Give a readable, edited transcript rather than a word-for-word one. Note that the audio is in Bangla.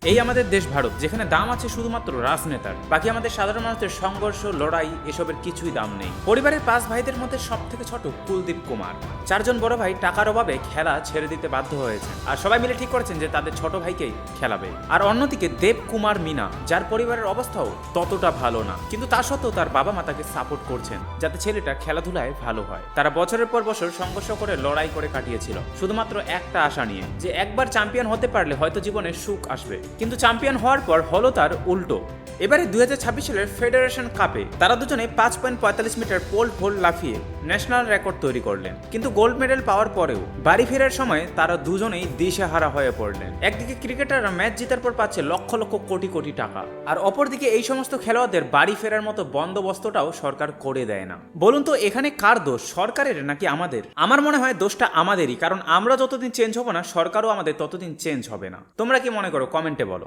এই আমাদের দেশ ভারত, যেখানে দাম আছে শুধুমাত্র রাজনেতার, বাকি আমাদের সাধারণ মানুষের সংঘর্ষ, লড়াই এসবের কিছুই দাম নেই। পরিবারের 5 ভাইদের মধ্যে সব থেকে ছোট কুলদীপ কুমার। 4 জন বড় ভাই টাকার অভাবে খেলা ছেড়ে দিতে বাধ্য হয়েছে, আর সবাই মিলে ঠিক করেছেন যে তাদের ছোট ভাইকেই খেলাবে। আর অন্যদিকে দেব কুমার মিনা, যার পরিবারের অবস্থাও ততটা ভালো না, কিন্তু তা সত্ত্বেও তার বাবা মা তাকে সাপোর্ট করছেন যাতে ছেলেটা খেলাধুলায় ভালো হয়। তারা বছরের পর বছর সংঘর্ষ করে লড়াই করে কাটিয়েছিল, শুধুমাত্র একটা আশা নিয়ে যে একবার চ্যাম্পিয়ন হতে পারলে হয়তো জীবনে সুখ আসবে। কিন্তু চ্যাম্পিয়ন হওয়ার পর হলো তার উল্টো। এবারে 2026 সালের ফেডারেশন কাপে তারা দুজনে 5.45 মিটার পোল ভোল্ট লাফিয়ে ন্যাশনাল রেকর্ড তৈরি করলেন, কিন্তু গোল্ড মেডেল পাওয়ার পরেও বাড়ি ফেরার সময় তারা দুজনেই দিশেহারা হয়ে পড়লেন। একদিকে ক্রিকেটাররা ম্যাচ জেতার পর পাচ্ছে লক্ষ লক্ষ কোটি কোটি টাকা, আর অপরদিকে এই সমস্ত খেলোয়াড়দের বাড়ি ফেরার মতো বন্দোবস্তটাও সরকার করে দেয় না। বলুন তো এখানে কার দোষ, সরকারের নাকি আমাদের? আমার মনে হয় দোষটা আমাদেরই, কারণ আমরা যতদিন চেঞ্জ হব না, সরকারও আমাদের ততদিন চেঞ্জ হবে না। তোমরা কি মনে করো? কমেন্টে বলো।